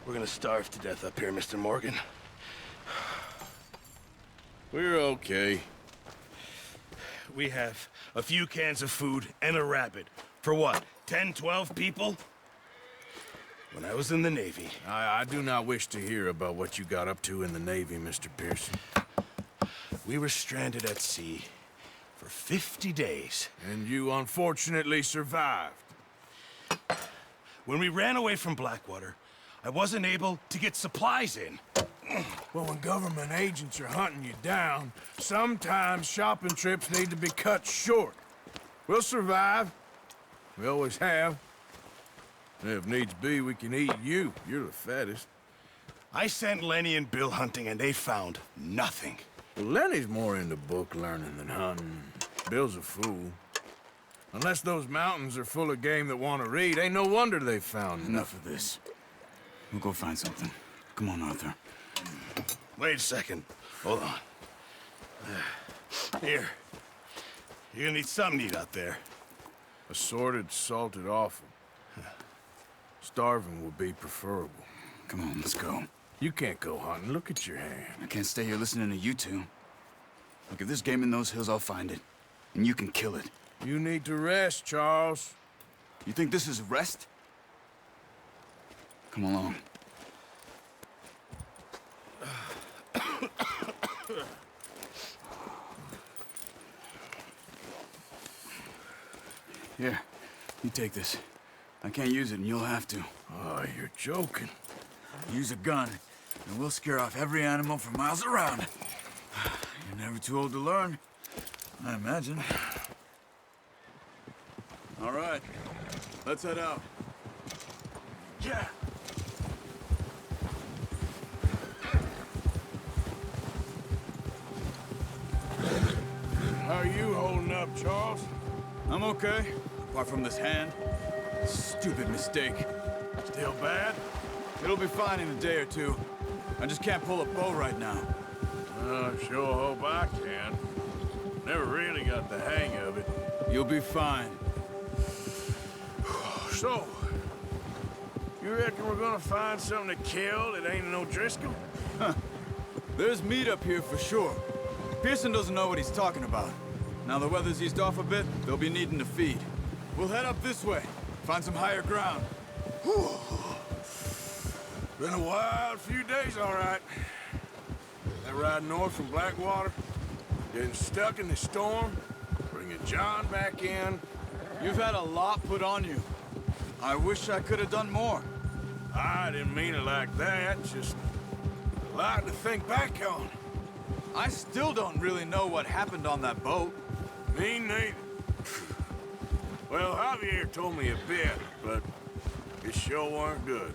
We're gonna starve to death up here, Mr. Morgan. We're okay. We have a few cans of food and a rabbit. For what, 10, 12 people? When I was in the Navy... I do not wish to hear about what you got up to in the Navy, Mr. Pearson. We were stranded at sea for 50 days. And you unfortunately survived. When we ran away from Blackwater, I wasn't able to get supplies in. Well, when government agents are hunting you down, sometimes shopping trips need to be cut short. We'll survive. We always have. And if needs be, we can eat you. You're the fattest. I sent Lenny and Bill hunting, and they found nothing. Well, Lenny's more into book learning than hunting. Bill's a fool. Unless those mountains are full of game that want to read, ain't no wonder they found Enough of this. We'll go find something. Come on, Arthur. Wait a second. Hold on. Here. You're gonna need something to eat out there. Assorted, salted offal. Starving would be preferable. Come on, let's go. You can't go hunting. Look at your hand. I can't stay here listening to you two. Look, if there's game in those hills, I'll find it. And you can kill it. You need to rest, Charles. You think this is rest? Come along. Here, you take this. I can't use it, and you'll have to. Oh, you're joking. Use a gun, and we'll scare off every animal for miles around. You're never too old to learn, I imagine. All right, let's head out. Yeah. How are you holding up, Charles? I'm okay, apart from this hand. Stupid mistake. Still bad? It'll be fine in a day or two. I just can't pull a bow right now. I sure hope I can. Never really got the hang of it. You'll be fine. So, you reckon we're gonna find something to kill that ain't no Driscoll? There's meat up here for sure. Pearson doesn't know what he's talking about. Now the weather's eased off a bit, they'll be needing to feed. We'll head up this way, find some higher ground. Whew. Been a wild few days, all right. That ride north from Blackwater, getting stuck in the storm, bringing John back in. You've had a lot put on you. I wish I could have done more. I didn't mean it like that, just a lot to think back on. I still don't really know what happened on that boat. Me neither. Well, Javier told me a bit, but it sure weren't good.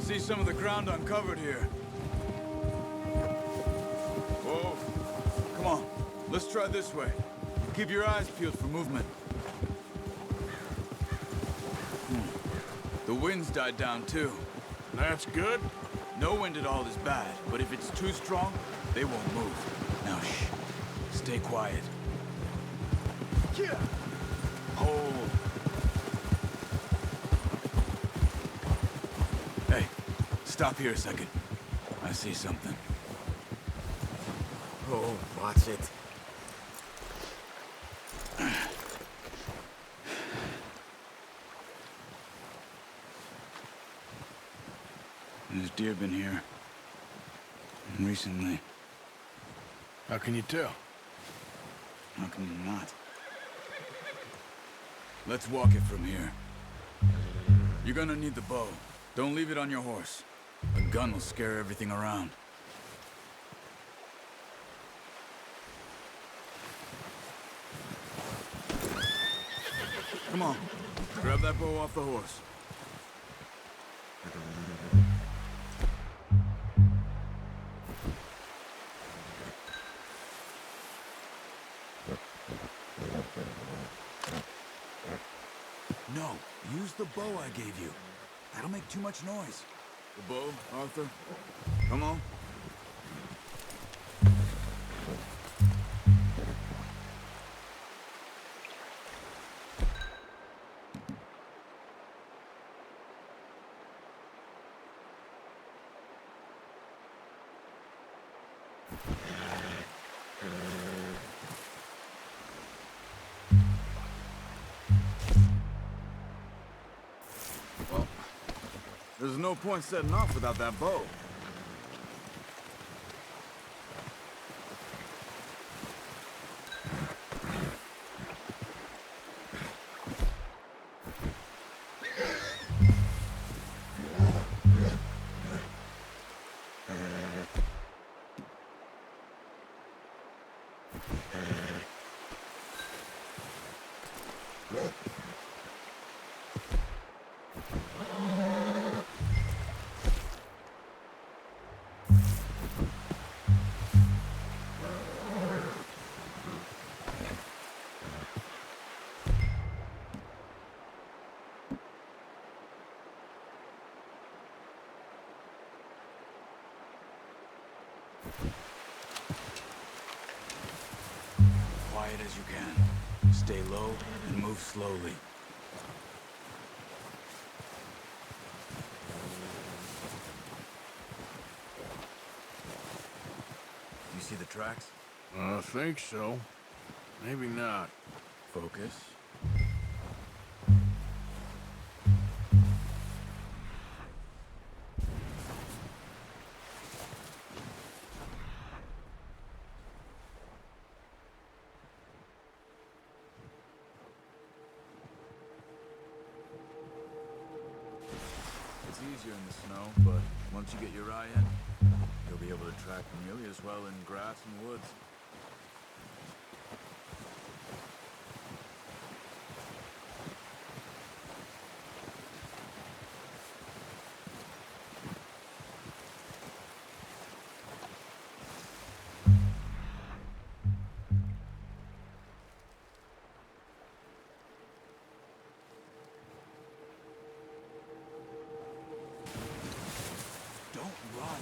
See some of the ground uncovered here. Whoa. Come on, let's try this way. Keep your eyes peeled for movement. The wind's died down too. That's good. No wind at all is bad, but if it's too strong, they won't move. Now shh. Stay quiet. Yeah. Hold. Hey, stop here a second. I see something. Oh, watch it. There's deer been here. Recently. How can you tell? How can you not? Let's walk it from here. You're gonna need the bow. Don't leave it on your horse. A gun will scare everything around. Come on. Grab that bow off the horse. No, use the bow I gave you. That'll make too much noise. The bow, Arthur? Come on. Well, there's no point setting off without that bow. Quiet as you can. Stay low and move slowly. You see the tracks? I think so. Maybe not. Focus. It's easier in the snow, but once you get your eye in, you'll be able to track nearly as well in grass and woods. Don't run.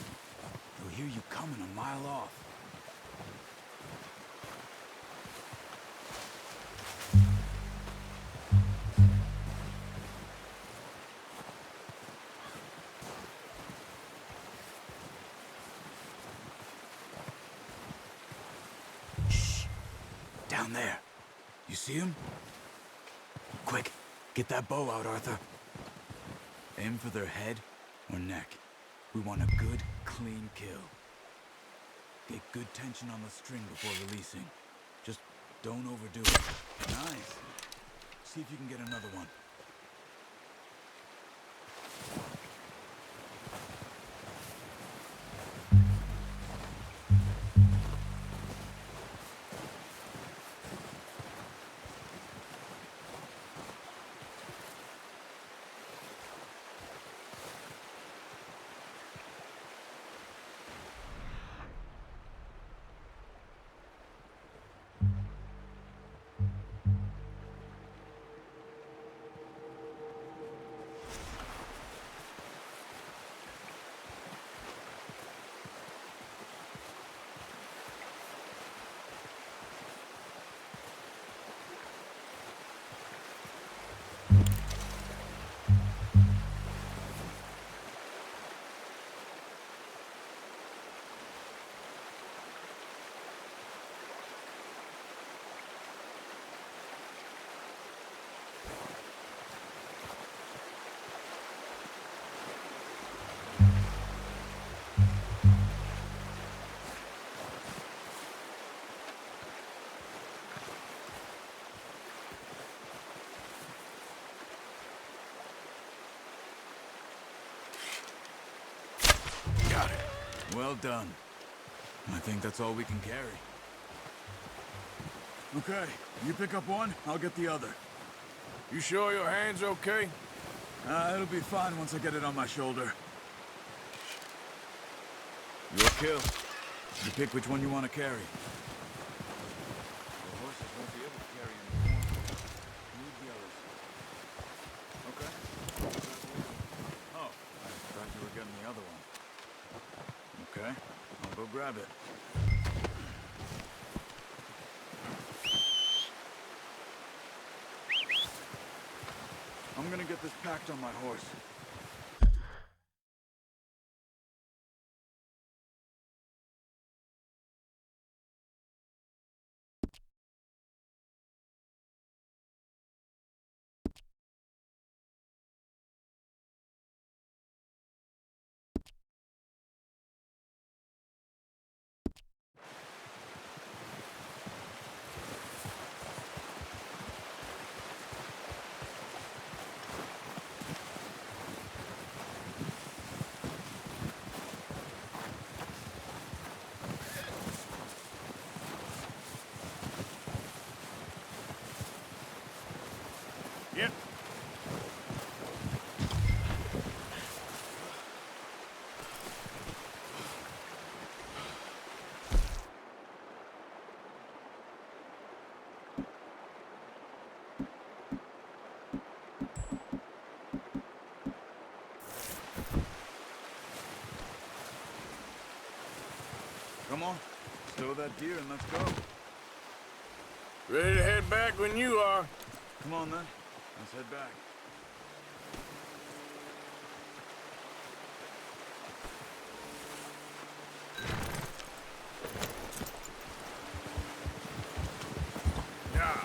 They'll hear you coming a mile off. Shh. Down there. You see him? Quick, get that bow out, Arthur. Aim for their head or neck. We want a good, clean kill. Get good tension on the string before releasing. Just don't overdo it. Nice. See if you can get another one. Well done. I think that's all we can carry. Okay, you pick up one, I'll get the other. You sure your hand's okay? It'll be fine once I get it on my shoulder. Your kill. You pick which one you want to carry. The horses won't be able to carry anymore. Move the others. Okay. Oh, I thought you were getting the other one. Okay, I'll go grab it. I'm gonna get this packed on my horse. Yep. Come on, stow that deer and let's go. Ready to head back when you are. Come on then, let's head back. Yeah.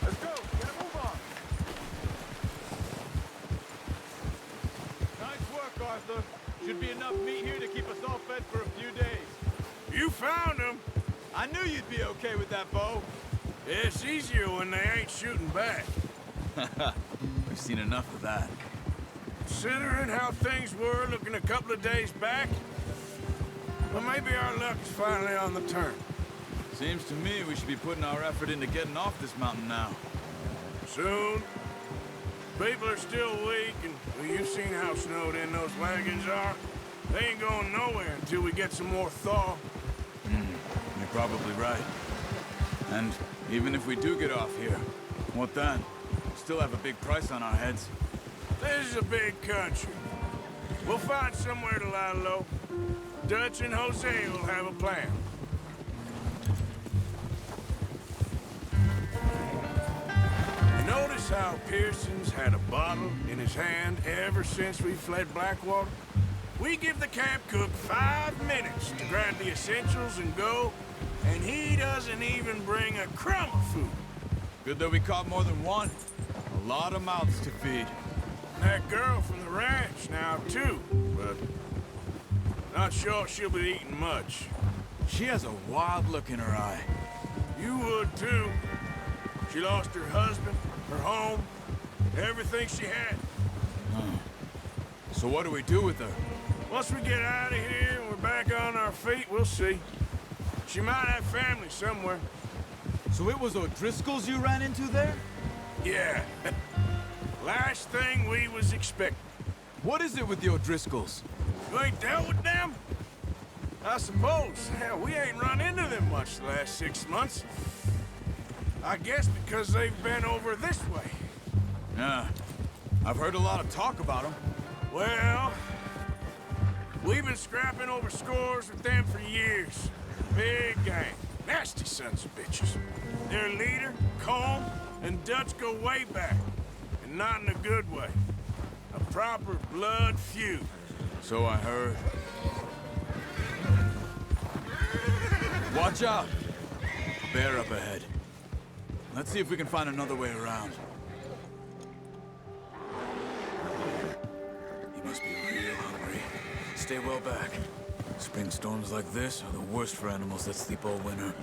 Let's go, get a move on. Nice work, Arthur. Should be enough meat here to keep us all fed for a few days. You found him. I knew you'd be okay with that bow. It's easier when they ain't shooting back. We've seen enough of that. Considering how things were looking a couple of days back, well, maybe our luck is finally on the turn. Seems to me we should be putting our effort into getting off this mountain now. Soon. People are still weak, and well, you've seen how snowed in those wagons are. They ain't going nowhere until we get some more thaw. You're probably right. And even if we do get off here, what then? We still have a big price on our heads. This is a big country. We'll find somewhere to lie low. Dutch and Jose will have a plan. You notice how Pearson's had a bottle in his hand ever since we fled Blackwater? We give the camp cook 5 minutes to grab the essentials and go, and he doesn't even bring a crumb of food. Good that we caught more than one. A lot of mouths to feed. That girl from the ranch now, too, but not sure she'll be eating much. She has a wild look in her eye. You would, too. She lost her husband, her home, everything she had. So what do we do with her? Once we get out of here and we're back on our feet, we'll see. She might have family somewhere. So it was O'Driscoll's you ran into there? Yeah. Last thing we was expecting. What is it with the O'Driscolls? You ain't dealt with them? I suppose. Hell, we ain't run into them much the last 6 months. I guess because they've been over this way. Yeah. I've heard a lot of talk about them. Well, we've been scrapping over scores with them for years. Big gang. Nasty sons of bitches. Their leader, Colm, and Dutch go way back. And not in a good way. A proper blood feud. So I heard. Watch out! Bear up ahead. Let's see if we can find another way around. He must be real hungry. Stay well back. Spring storms like this are the worst for animals that sleep all winter.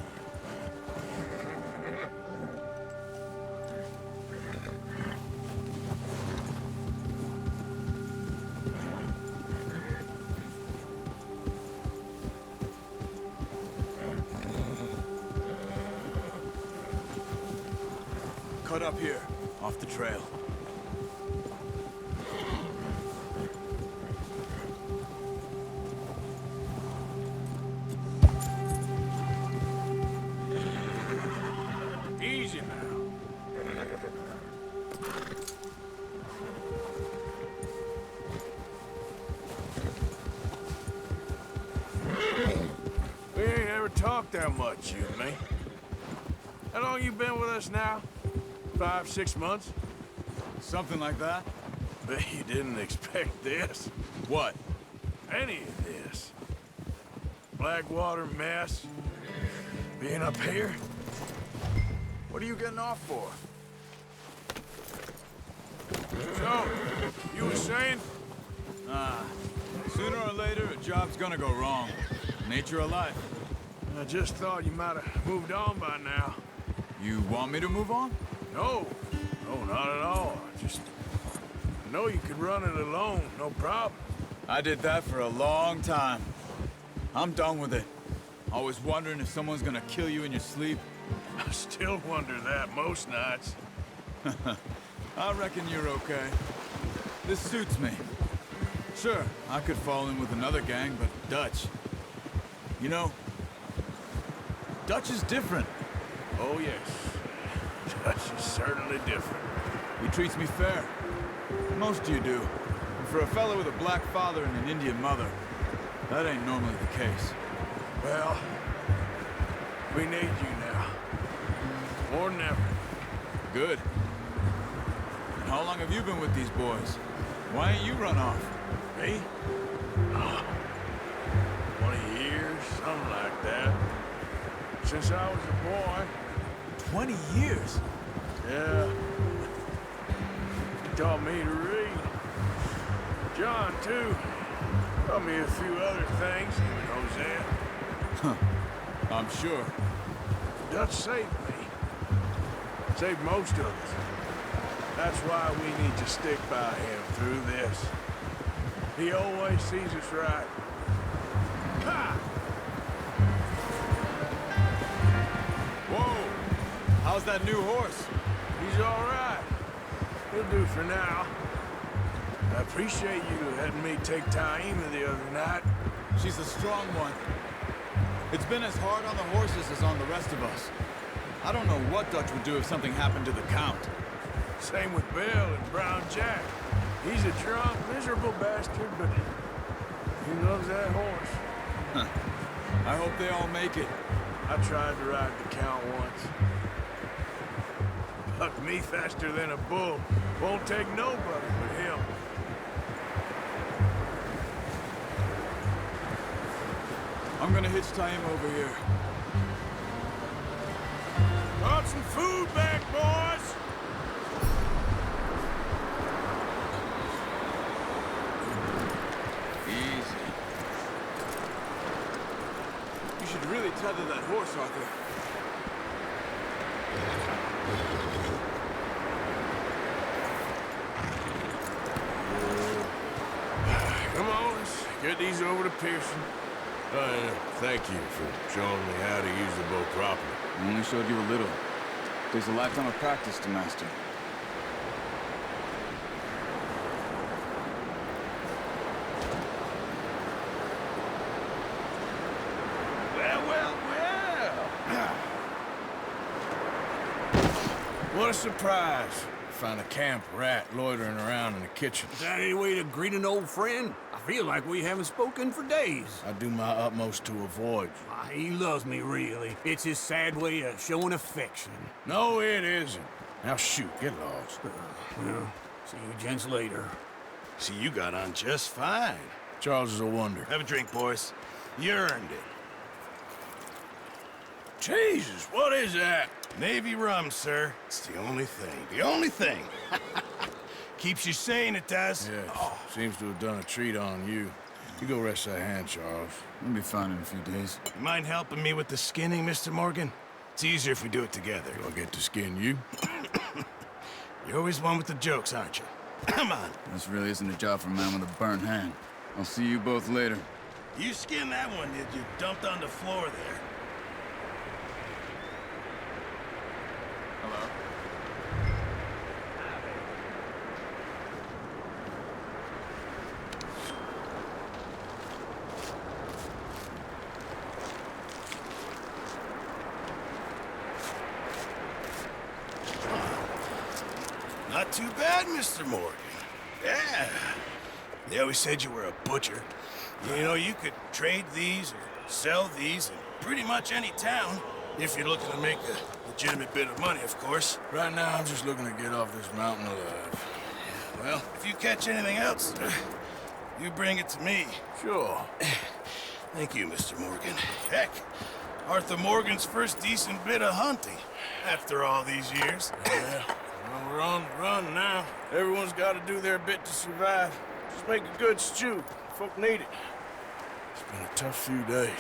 cut up here, off the trail. Easy now. We ain't ever talked that much, you and me. How long you been with us now? 5, 6 months? Something like that? Bet you didn't expect this. What? Any of this. Blackwater mess. Being up here. What are you getting off for? So, you were saying? Sooner or later, a job's gonna go wrong. Nature of life. I just thought you might have moved on by now. You want me to move on? No. No, not at all. I know you could run it alone, no problem. I did that for a long time. I'm done with it. Always wondering if someone's gonna kill you in your sleep. I still wonder that most nights. I reckon you're okay. This suits me. Sure, I could fall in with another gang, but Dutch... You know, Dutch is different. Oh, yes. Dutch is certainly different. He treats me fair. Most of you do. And for a fellow with a black father and an Indian mother, that ain't normally the case. Well, we need you now. More than ever. Good. And how long have you been with these boys? Why ain't you run off? Me? 20 years, something like that. Since I was a boy. 20 years? Yeah. He taught me to read. John, too. Taught me a few other things, even Hosea. I'm sure. Dutch saved me. Saved most of us. That's why we need to stick by him through this. He always sees us right. Ha! Whoa! How's that new horse? He's all right. He'll do for now. I appreciate you letting me take Taima the other night. She's a strong one. It's been as hard on the horses as on the rest of us. I don't know what Dutch would do if something happened to the Count. Same with Bill and Brown Jack. He's a drunk, miserable bastard, but he loves that horse. I hope they all make it. I tried to ride the Count once. Bucked me faster than a bull. Won't take nobody but him. I'm gonna hitch Taima over here. Brought some food back, boys! Easy. You should really tether that horse, Arthur. Come on, let's get these over to Pearson. Thank you for showing me how to use the bow properly. I only showed you a little. Takes a lifetime of practice to master. Well. What a surprise. Found a camp rat loitering around in the kitchen. Is that any way to greet an old friend? I feel like we haven't spoken for days. I do my utmost to avoid you. Ah, he loves me, really. It's his sad way of showing affection. No, it isn't. Now shoot, get lost. Well, see you gents later. See, you got on just fine. Charles is a wonder. Have a drink, boys. You earned it. Jesus, what is that? Navy rum, sir. It's the only thing. The only thing. Keeps you sane, it does. Yes, seems to have done a treat on you. You go rest that hand, Charles. We'll be fine in a few days. You mind helping me with the skinning, Mr. Morgan? It's easier if we do it together. Do I get to skin you? You're always one with the jokes, aren't you? Come on. This really isn't a job for a man with a burnt hand. I'll see you both later. You skinned that one you dumped on the floor there. Hello? right, Mr. Morgan. Yeah. They always said you were a butcher. You know, you could trade these or sell these in pretty much any town, if you're looking to make a legitimate bit of money, of course. Right now, I'm just looking to get off this mountain alive. Well, if you catch anything else, you bring it to me. Sure. Thank you, Mr. Morgan. Heck, Arthur Morgan's first decent bit of hunting after all these years. Yeah. Well, we're on the run now. Everyone's got to do their bit to survive. Just make a good stew. Folk need it. It's been a tough few days.